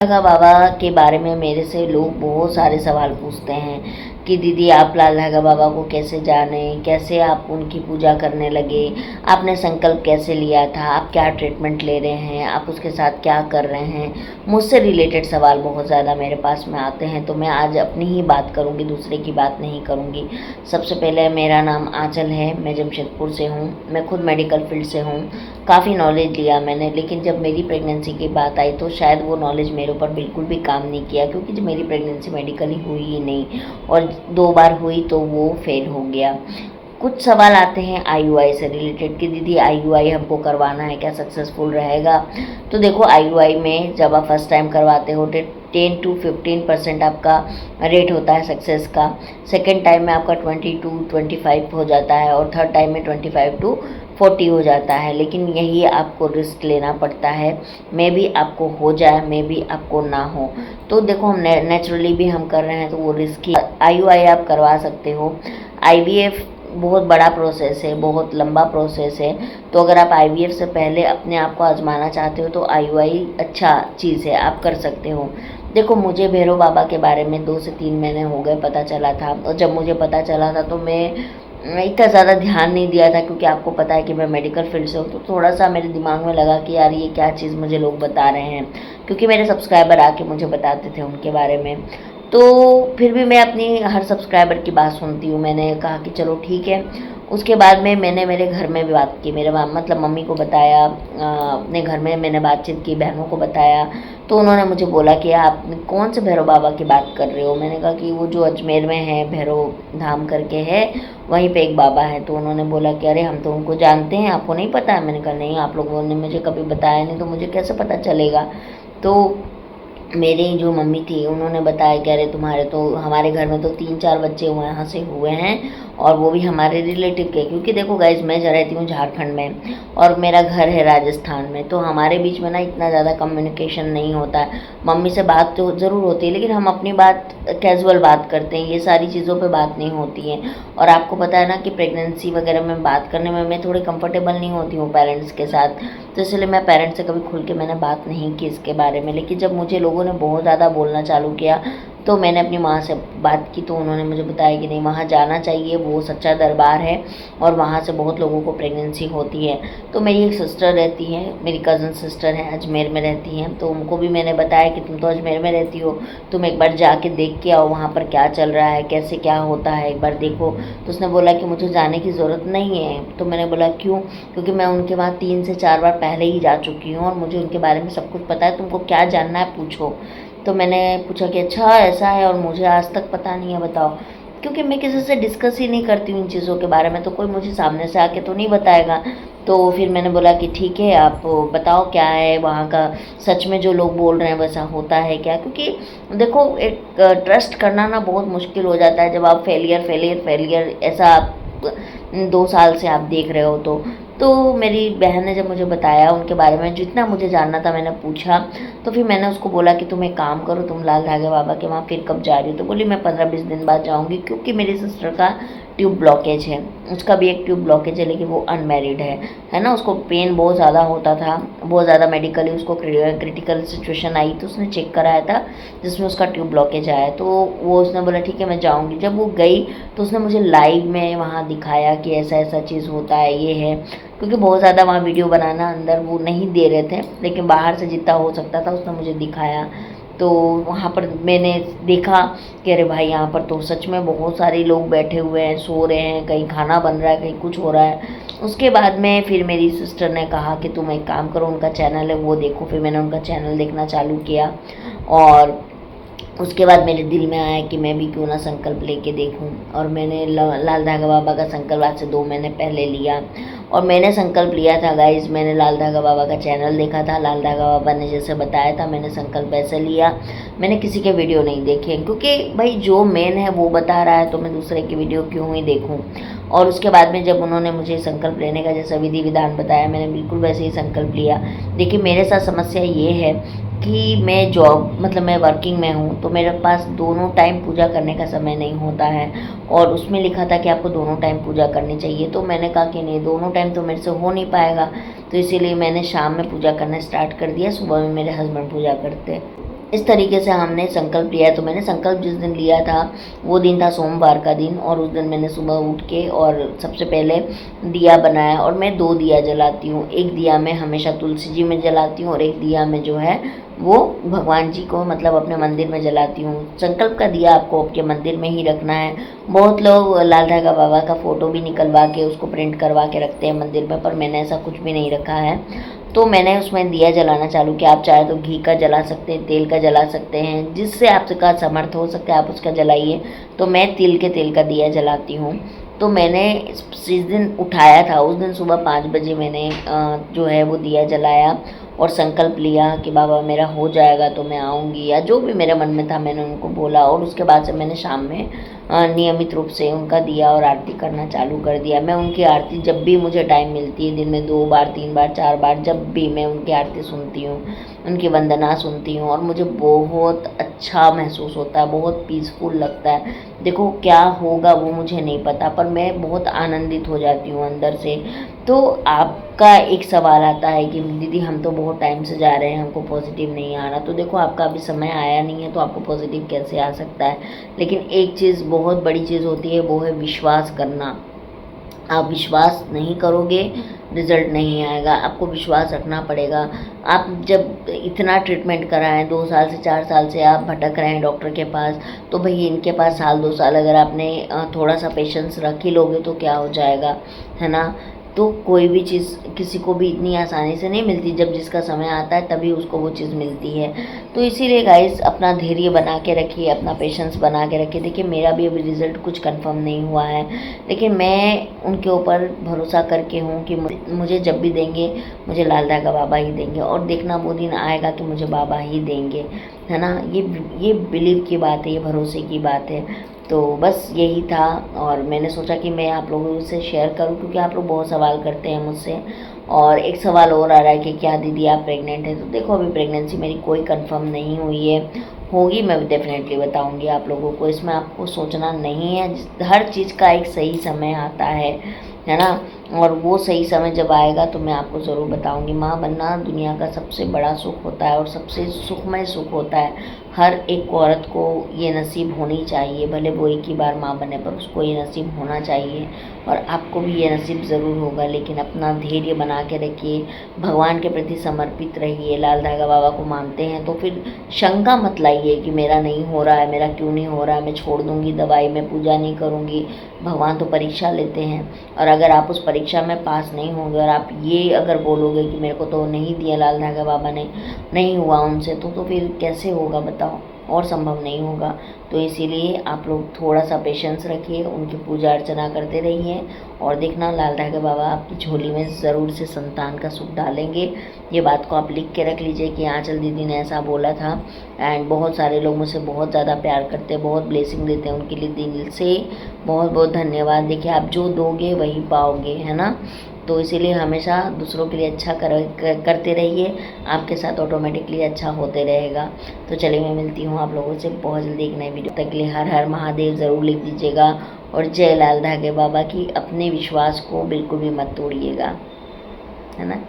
बाबा के बारे में मेरे से लोग बहुत सारे सवाल पूछते हैं कि दीदी आप लाल धागा बाबा को कैसे जाने, कैसे आप उनकी पूजा करने लगे, आपने संकल्प कैसे लिया था, आप क्या ट्रीटमेंट ले रहे हैं, आप उसके साथ क्या कर रहे हैं। मुझसे रिलेटेड सवाल बहुत ज़्यादा मेरे पास में आते हैं, तो मैं आज अपनी ही बात करूंगी, दूसरे की बात नहीं करूंगी। सबसे पहले मेरा नाम आंचल है, मैं जमशेदपुर से हूँ, मैं खुद मेडिकल फील्ड से हूँ। काफ़ी नॉलेज लिया मैंने, लेकिन जब मेरी प्रेगनेंसी की बात आई तो शायद वो नॉलेज मेरे ऊपर बिल्कुल भी काम नहीं किया, क्योंकि जब मेरी प्रेगनेंसी मेडिकली हुई ही नहीं, और 2 बार हुई तो वो फेल हो गया। कुछ सवाल आते हैं आईयूआई से रिलेटेड कि दीदी आईयूआई हमको करवाना है, क्या सक्सेसफुल रहेगा। तो देखो, आईयूआई में जब आप फर्स्ट टाइम करवाते हो 10 to 15% आपका रेट होता है सक्सेस का। सेकेंड टाइम में आपका 20 to 25 हो जाता है, और थर्ड टाइम में 25 to 40 हो जाता है। लेकिन यही आपको रिस्क लेना पड़ता है, मे भी आपको हो जाए, मे भी आपको ना हो। तो देखो, हम नेचुरली भी हम कर रहे हैं तो वो रिस्क ही। आईयूआई आप करवा सकते हो। आईवीएफ बहुत बड़ा प्रोसेस है, बहुत लंबा प्रोसेस है। तो अगर आप आईवीएफ से पहले अपने आप को आजमाना चाहते हो तो आईयूआई अच्छा चीज़ है, आप कर सकते हो। देखो, मुझे भैरव बाबा के बारे में 2 से 3 महीने हो गए पता चला था, और जब मुझे पता चला था तो मैं इतना ज़्यादा ध्यान नहीं दिया था, क्योंकि आपको पता है कि मैं मेडिकल फील्ड से हूँ। तो थोड़ा सा मेरे दिमाग में लगा कि यार ये क्या चीज़ मुझे लोग बता रहे हैं, क्योंकि मेरे सब्सक्राइबर आके मुझे बताते थे उनके बारे में। तो फिर भी मैं अपनी हर सब्सक्राइबर की बात सुनती हूँ। मैंने कहा कि चलो ठीक है। उसके बाद में मैंने मेरे घर में भी बात की, मेरे मतलब मम्मी को बताया, अपने घर में मैंने बातचीत की, बहनों को बताया। तो उन्होंने मुझे बोला कि आप कौन से भैरव बाबा की बात कर रहे हो। मैंने कहा कि वो जो अजमेर में है, भैरव धाम करके है, वहीं पे एक बाबा है। तो उन्होंने बोला कि अरे हम तो उनको जानते हैं, आपको नहीं पता है। मैंने कहा नहीं, आप लोगों ने मुझे कभी बताया नहीं, तो मुझे कैसे पता चलेगा। तो मेरी जो मम्मी थी उन्होंने बताया कि अरे तुम्हारे तो, हमारे घर में तो 3-4 बच्चे वहाँ से हुए हैं, और वो भी हमारे रिलेटिव के। क्योंकि देखो गाइज, मैं रहती हूँ झारखंड में और मेरा घर है राजस्थान में, तो हमारे बीच में ना इतना ज़्यादा कम्युनिकेशन नहीं होता है। मम्मी से बात तो ज़रूर होती है, लेकिन हम अपनी बात कैजुअल बात करते हैं, ये सारी चीज़ों पे बात नहीं होती है। और आपको पता है ना कि प्रेगनेंसी वगैरह में बात करने में मैं थोड़ी कंफर्टेबल नहीं होती हूँ पेरेंट्स के साथ, तो इसलिए मैं पेरेंट्स से कभी खुल के मैंने बात नहीं की इसके बारे में। लेकिन जब मुझे लोगों ने बहुत ज़्यादा बोलना चालू किया तो मैंने अपनी माँ से बात की, तो उन्होंने मुझे बताया कि नहीं, वहाँ जाना चाहिए, वो सच्चा दरबार है और वहाँ से बहुत लोगों को प्रेगनेंसी होती है। तो मेरी एक सिस्टर रहती है, मेरी कज़न सिस्टर है, अजमेर में रहती हैं, तो उनको भी मैंने बताया कि तुम तो अजमेर में रहती हो, तुम एक बार जाके देख के आओ वहाँ पर क्या चल रहा है, कैसे क्या होता है, एक बार देखो। तो उसने बोला कि मुझे जाने की ज़रूरत नहीं है। तो मैंने बोला क्यों? क्योंकि मैं उनके वहाँ 3 से 4 बार पहले ही जा चुकी हूँ और मुझे उनके बारे में सब कुछ पता है, तुमको क्या जानना है पूछो। तो मैंने पूछा कि अच्छा ऐसा है, और मुझे आज तक पता नहीं है, बताओ। क्योंकि मैं किसी से डिस्कस ही नहीं करती हूँ इन चीज़ों के बारे में, तो कोई मुझे सामने से आके तो नहीं बताएगा। तो फिर मैंने बोला कि ठीक है, आप बताओ क्या है वहाँ का, सच में जो लोग बोल रहे हैं वैसा होता है क्या। क्योंकि देखो, एक ट्रस्ट करना ना बहुत मुश्किल हो जाता है जब आप फेलियर फेलियर फेलियर ऐसा आप 2 साल से आप देख रहे हो। तो मेरी बहन ने जब मुझे बताया उनके बारे में, जितना मुझे जानना था मैंने पूछा। तो फिर मैंने उसको बोला कि तुम एक काम करो, तुम लाल धागे बाबा के वहाँ फिर कब जा रही हो। तो बोली मैं 15-20 दिन बाद जाऊँगी, क्योंकि मेरी सिस्टर का ट्यूब ब्लॉकेज है, उसका भी एक ट्यूब ब्लॉकेज है, लेकिन वो अनमैरिड है ना। उसको पेन बहुत ज़्यादा होता था, बहुत ज़्यादा मेडिकली उसको क्रिटिकल सिचुएशन आई, तो उसने चेक कराया था जिसमें उसका ट्यूब ब्लॉकेज आया। तो वो उसने बोला ठीक है मैं जाऊँगी। जब वो गई तो उसने मुझे लाइव में वहाँ दिखाया कि ऐसा ऐसा चीज़ होता है, ये है। क्योंकि बहुत ज़्यादा वहाँ वीडियो बनाना अंदर वो नहीं दे रहे थे, लेकिन बाहर से जितना हो सकता था उसने मुझे दिखाया। तो वहाँ पर मैंने देखा कि अरे भाई, यहाँ पर तो सच में बहुत सारे लोग बैठे हुए हैं, सो रहे हैं, कहीं खाना बन रहा है, कहीं कुछ हो रहा है। उसके बाद में फिर मेरी सिस्टर ने कहा कि तुम एक काम करो, उनका चैनल है वो देखो। फिर मैंने उनका चैनल देखना चालू किया, और उसके बाद मेरे दिल में आया कि मैं भी क्यों ना संकल्प लेके देखूं। और मैंने लाल धागा बाबा का संकल्प आज से 2 महीने पहले लिया। और मैंने संकल्प लिया था गाइज, मैंने लाल धागा बाबा का चैनल देखा था, लाल धागा बाबा ने जैसे बताया था मैंने संकल्प ऐसे लिया। मैंने किसी के वीडियो नहीं देखे, क्योंकि भाई जो मेन है वो बता रहा है तो मैं दूसरे की वीडियो क्यों ही देखूँ। और उसके बाद में जब उन्होंने मुझे संकल्प लेने का जैसा विधि विधान बताया, मैंने बिल्कुल वैसे ही संकल्प लिया। देखिए, मेरे साथ समस्या ये है कि मैं जॉब, मतलब मैं वर्किंग में हूँ, तो मेरे पास दोनों टाइम पूजा करने का समय नहीं होता है। और उसमें लिखा था कि आपको दोनों टाइम पूजा करनी चाहिए, तो मैंने कहा कि नहीं, दोनों टाइम तो मेरे से हो नहीं पाएगा। तो इसीलिए मैंने शाम में पूजा करना स्टार्ट कर दिया, सुबह में मेरे हस्बैंड पूजा करते। इस तरीके से हमने संकल्प लिया है। तो मैंने संकल्प जिस दिन लिया था वो दिन था सोमवार का दिन, और उस दिन मैंने सुबह उठ के और सबसे पहले दिया बनाया, और मैं 2 दिया जलाती हूँ। एक दिया मैं हमेशा तुलसी जी में जलाती हूँ और एक दिया मैं जो है वो भगवान जी को मतलब अपने मंदिर में जलाती हूँ। संकल्प का दिया आपको आपके मंदिर में ही रखना है। बहुत लोग लाल धागा बाबा का फ़ोटो भी निकलवा के उसको प्रिंट करवा के रखते हैं मंदिर में, पर मैंने ऐसा कुछ भी नहीं रखा है। तो मैंने उसमें दिया जलाना चालू किया। आप चाहे तो घी का जला सकते हैं, तेल का जला सकते हैं, जिससे आपका सामर्थ्य हो सकता है आप उसका जलाइए। तो मैं तिल के तेल का दिया जलाती हूँ। तो मैंने जिस दिन उठाया था उस दिन सुबह 5 बजे मैंने जो है वो दिया जलाया और संकल्प लिया कि बाबा मेरा हो जाएगा तो मैं आऊँगी, या जो भी मेरे मन में था मैंने उनको बोला। और उसके बाद से मैंने शाम में नियमित रूप से उनका दिया और आरती करना चालू कर दिया। मैं उनकी आरती जब भी मुझे टाइम मिलती है, दिन में 2 बार 3 बार 4 बार, जब भी मैं उनकी आरती सुनती हूँ, उनकी वंदना सुनती हूँ, और मुझे बहुत अच्छा महसूस होता है, बहुत पीसफुल लगता है। देखो क्या होगा वो मुझे नहीं पता, पर मैं बहुत आनंदित हो जाती हूँ अंदर से। तो आपका एक सवाल आता है कि दीदी हम तो बहुत टाइम से जा रहे हैं, हमको पॉजिटिव नहीं आ रहा। तो देखो आपका अभी समय आया नहीं है तो आपको पॉजिटिव कैसे आ सकता है। लेकिन एक चीज़ बहुत बड़ी चीज़ होती है, वो है विश्वास करना। आप विश्वास नहीं करोगे रिजल्ट नहीं आएगा, आपको विश्वास रखना पड़ेगा। आप जब इतना ट्रीटमेंट कराएं, 2 साल से 4 साल से आप भटक रहे हैं डॉक्टर के पास, तो भाई इनके पास साल 2 साल अगर आपने थोड़ा सा पेशेंस रख ही लोगे तो क्या हो जाएगा, है ना। तो कोई भी चीज़ किसी को भी इतनी आसानी से नहीं मिलती, जब जिसका समय आता है तभी उसको वो चीज़ मिलती है। तो इसीलिए गाइस अपना धैर्य बना के रखिए, अपना पेशेंस बना के रखिए। देखिए मेरा भी अभी रिज़ल्ट कुछ कंफर्म नहीं हुआ है, लेकिन मैं उनके ऊपर भरोसा करके हूँ कि मुझे जब भी देंगे मुझे लाल धागा बाबा ही देंगे, और देखना वो दिन आएगा कि मुझे बाबा ही देंगे, है ना। ये बिलीव की बात है, ये भरोसे की बात है। तो बस यही था, और मैंने सोचा कि मैं आप लोगों से शेयर करूं क्योंकि आप लोग बहुत सवाल करते हैं मुझसे। और एक सवाल और आ रहा है कि क्या दीदी आप प्रेग्नेंट हैं। तो देखो अभी प्रेगनेंसी मेरी कोई कंफर्म नहीं हुई है, होगी मैं डेफिनेटली बताऊंगी आप लोगों को। इसमें आपको सोचना नहीं है, हर चीज़ का एक सही समय आता है ना। और वो सही समय जब आएगा तो मैं आपको ज़रूर बताऊंगी। माँ बनना दुनिया का सबसे बड़ा सुख होता है और सबसे सुखमय सुख होता है। हर एक औरत को ये नसीब होनी चाहिए, भले वो एक ही बार माँ बने पर उसको ये नसीब होना चाहिए, और आपको भी ये नसीब ज़रूर होगा। लेकिन अपना धैर्य बना के रखिए, भगवान के प्रति समर्पित रहिए। लाल धागा बाबा को मानते हैं तो फिर शंका मत लाइए कि मेरा नहीं हो रहा है, मेरा क्यों नहीं हो रहा है, मैं छोड़ दूँगी दवाई, मैं पूजा नहीं करूँगी। भगवान तो परीक्षा लेते हैं, और अगर आप उस परीक्षा में पास नहीं होंगे और आप ये अगर बोलोगे कि मेरे को तो नहीं दिया लाल धागा बाबा ने, नहीं हुआ उनसे, तो फिर कैसे होगा बताओ, और संभव नहीं होगा। तो इसीलिए आप लोग थोड़ा सा पेशेंस रखिए, उनकी पूजा अर्चना करते रहिए, और देखना लाल धागा बाबा आपकी झोली में ज़रूर से संतान का सुख डालेंगे। ये बात को आप लिख के रख लीजिए कि आंचल दीदी ने ऐसा बोला था। एंड बहुत सारे लोग मुझसे बहुत ज़्यादा प्यार करते हैं, बहुत ब्लेसिंग देते हैं, उनके लिए दिल से बहुत बहुत धन्यवाद। देखिए आप जो दोगे वही पाओगे, है ना। तो इसीलिए हमेशा दूसरों के लिए अच्छा करते रहिए, आपके साथ ऑटोमेटिकली अच्छा होते रहेगा। तो चलिए मैं मिलती हूँ आप लोगों से बहुत जल्दी एक नई वीडियो। तक के लिए हर हर महादेव ज़रूर लिख दीजिएगा, और जय लाल धागे बाबा की। अपने विश्वास को बिल्कुल भी मत तोड़िएगा, है ना।